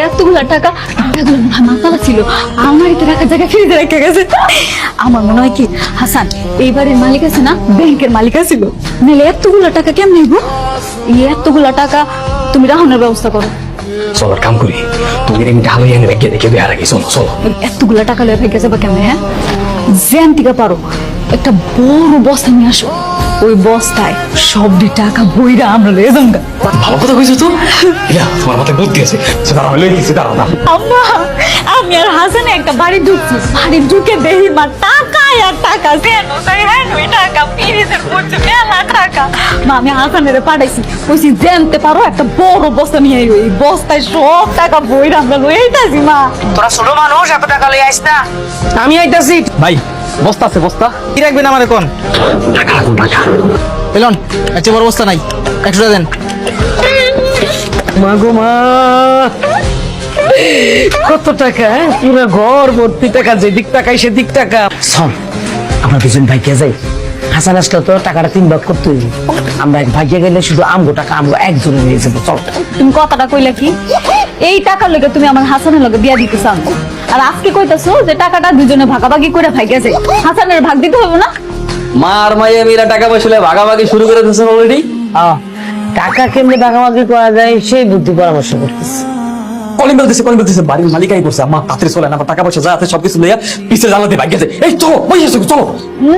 এতগুলা টাকা মাতালা ছিল আমারিতে রাখার জায়গায় ফ্রিজে রেখে গেছে। আমার মনে হয় কি হাসান এই বাড়ির মালিক আছে না, ব্যাংকের মালিক ছিল, নাহলে এতগুলা টাকা কেমন নিব? এই এতগুলা টাকা তুমি রাহনের ব্যবস্থা করো। চলো কাম করি, তুমি আমি ঢালো এনে রেখে দেখে বিহার আগে চলো চলো। এতগুলা টাকা লয়ে ভেঙে যাবে কেমনে? হ্যাঁ, জ্যান থেকে পারো একটা বড় বস্তা নিয়ে আসো, ওই বস্তায় সবটি টাকা বইরা আমরা লয়ে যাবো। ভালো কথা কইছো তো, ইয়া তোমার মাথায় বুদ্ধি আছে। দাঁড়াও লই গেছি, দাঁড়াও না। আম্মা, আমি আর হাসানে একটা বাড়ি ঢুকছি, বাড়ি ঢুকে দেখি মা টাকা আর টাকা, ওই টাকা ফ্রিজের পড়ছে মেলা টাকা। মা আমি হাসানের পাঠাইছি, কইছি জানতে পারো একটা বড় বস্তা নিয়ে আইও, এই বস্তায় সব টাকা বইরা আমরা লয়ে আইতাছি। মা তোরা ছোট মানুষ, এত টাকা লই আইস না। আমি আইতাছি ভাই, বস্তা আছে বস্তা। কি রাখবেন আমার এখন? টাকা রাখুন টাকা। এলন একটা বড় বস্তা নাই, 100 টাকা দেন। মা গো মা, কত টাকা! পুরো ঘর ভর্তি টাকা, যেদিক টাকাই সেদিক টাকা। শোন, আমরা দুজন ভাইকে যাই, হাসান আসলে তো টাকাটা 3 ভাগ করতে হইব। আমরা এক ভাইকে গেলে শুধু আমগো টাকা আমগো একজনে নিয়ে যাবো। চল। তুমি কথাটা কইলা কি? এই টাকার লগে তুমি আমার হাসানের লগে বিয়া দিতে চাও, আর আজকে কইতাছো যে টাকাটা দুজনে ভাগাভাগি করে ভাইগে যায়, হাসানের ভাগ দিতে হবে না? মার মাইয়া মিলা টাকা পয়সা ভাগাভাগি শুরু করে দিয়েছেন অলরেডি। টাকা কেমনে ভাগাভাগি করা যায় সেই বুদ্ধি পরামর্শ করতেছি। কলিং বলতেছে বাড়ির মালিকাই করছে। আমার তাড়াতাড়ি চলে না, আমার টাকা পয়সা যা আছে সবকিছু লইয়া পিছে জানাতে ভাগ গেছে। এই চলো বসে চলো।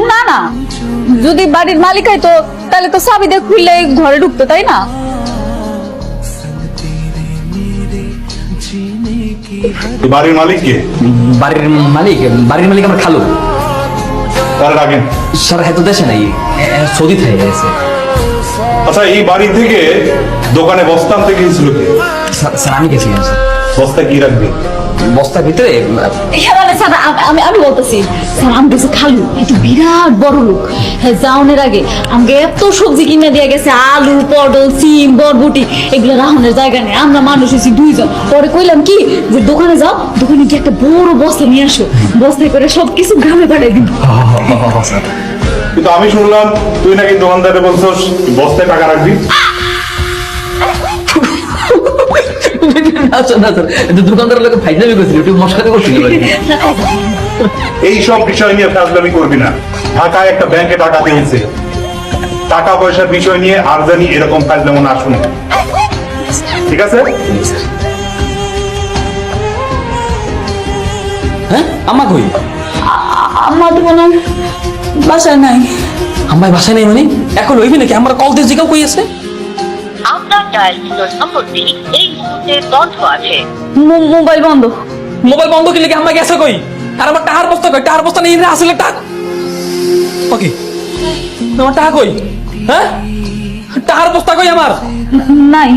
না না, যদি বাড়ির মালিক হয় তো তাহলে তো চাবি দিয়ে খুললে ঘরে ঢুকতো, তাই না? বাড়ির মালিক কে? বাড়ির মালিক আমার খালু। তার আগে স্যার হয়তো দেশে নাই, সৌদি থেকে গেছে। আচ্ছা, এই বাড়ি থেকে দোকানে বস্তা আনতে গিয়েছিল কে? স্যার আমি গেছিলাম স্যার। বস্তা কি রাখবে? বস্তার ভিতরে হ্যাঁ মানে স্যার আমি বলতেছি স্যার, আমি গেছি খালু, এত বিরাট বড় লোক। হ্যাঁ, যাওনের আগে আমাকে এত সবজি কিনে দিয়ে গেছে, আলু পটল সিম বরবটি, এগুলো রাহনের জায়গা নেই, আমরা মানুষ হয়েছি 2 জন। পরে কইলাম কি যে দোকানে যাও, দোকানে গিয়ে একটা বড় বস্তা নিয়ে আসো, বস্তায় করে সবকিছু গ্রামে পাঠাই দিব। কিন্তু আমি শুনলাম তুই নাকি দোকানদারে বলছস বস্তায় টাকা রাখবি। দোকানদার লোক ফাইজলামি করছিল, একটু মশকারি করছিল। এই সব বিষয় নিয়ে ফাজলামি করবি না। ঢাকায় একটা ব্যাংকে টাকা দিয়েছে, টাকা পয়সার বিষয় নিয়ে আর জানি এরকম ফাজলামো না শুনে, ঠিক আছে? হ্যাঁ, আম্মা কই? আমার তো মনে হয় বাসায় নাই। আম্মাই বাসায় নেই মানে? এখন লইবি নাকি? আমরা কল দিয়ে জিগাও কই আছে? আপনার ডায়ালকৃত নম্বরটি এই মুহূর্তে বন্ধ আছে। মোবাইল বন্ধ। মোবাইল বন্ধ করলে কি আম্মা গেছে কই? আর আমার টাকার বস্তা কই? টাকার বস্তা নেই আসলে টাকা। ওকে, আমার টাকা কই? হ্যাঁ, টাকার বস্তা কই আমার? নাই,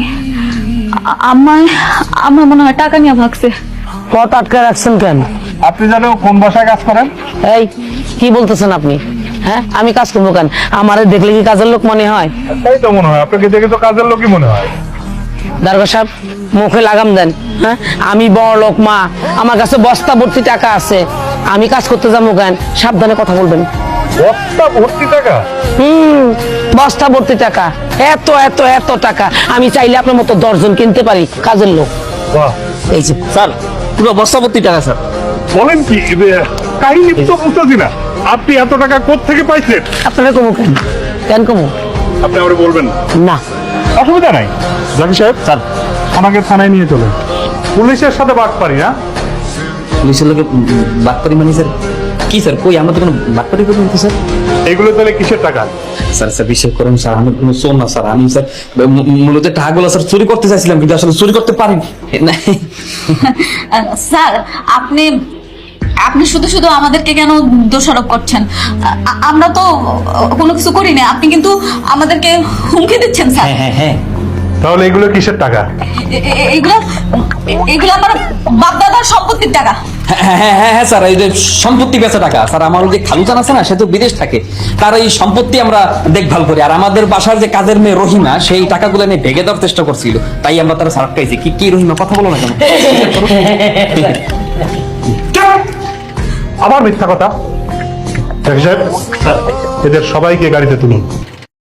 আমার মনে হয় টাকা নিয়ে ভাগছে। কত আটকা রাখছেন কেন? আপনি জানো কোন বাসায় কাজ করেন? এই কি বলতেছেন আপনি? হ্যাঁ, আমি কাজ করবো কেন? আমারে দেখলে কি কাজের লোক মনে হয়? তাই তো মনে হয়, আপনাকে দেখে তো কাজের লোকই মনে হয়। দারোগা সাহেব, মুখে লাগাম দেন। হ্যাঁ, আমি বড় লোক মা, আমার কাছে বস্তা ভর্তি টাকা আছে, আমি কাজ করতে যাবো কেন? সাবধানে কথা বলবেন। বস্তা ভর্তি টাকা? বস্তা ভর্তি টাকা, এত এত এত টাকা আমি চাইলে আপনার মতো 10 জন কিনতে পারি কাজের লোক। বাহ, এই যে স্যার, পুরো বস্তা ভর্তি টাকা স্যার। বলেন কি? কাহিনী তো বুঝতেছি না, আপনি এত টাকা কোত্থেকে পাইছেন? আপনারা কমু কেন? কেন কমু? আপনি আমার বলবেন না, অসুবিধা নাই। জাকি সাহেব, স্যার আমাকে থানায় নিয়ে চলেন, পুলিশের সাথে বাদ পারি না। পুলিশের লোকে বাটপারি মানে স্যার? কি স্যার কই? আমরা তো কোনো বাটপারি করি না স্যার। এগুলো তাহলে কিসের টাকা? স্যার বিশ্বাস করুন স্যার, আমি কোনো চোর না স্যার। আমি স্যার মূলত টাকাগুলো স্যার চুরি করতে চাইছিলাম, কিন্তু আসলে চুরি করতে পারিনি। স্যার আপনি শুধু শুধু আমাদেরকে কেন দোষারোপ করছেন? আমরা তো কোনো কিছু করি না, আপনি কিন্তু আমাদেরকে হুমকি দিচ্ছেন স্যার। হ্যাঁ হ্যাঁ, তাহলে এগুলো কিসের টাকা? এগুলো আমার বাপদাদার সম্পত্তির টাকা। হ্যাঁ স্যার, এই যে সম্পত্তি বেচা টাকা স্যার। আমার যে খালুচান আছে না, সে তো বিদেশ থাকে, তার এই সম্পত্তি আমরা দেখভাল করি। আর আমাদের বাসার যে কাজের মেয়ে রহিমা, সেই টাকাগুলো নিয়ে ভেঙে দেওয়ার চেষ্টা করছিল, তাই আমরা তারা সারাপ খাইছি। কি রহিমা, কথা বলো না কেন? আবার মিথ্যা কথা। জাকি সাহেব, এদের সবাইকে গাড়িতে তুলুন।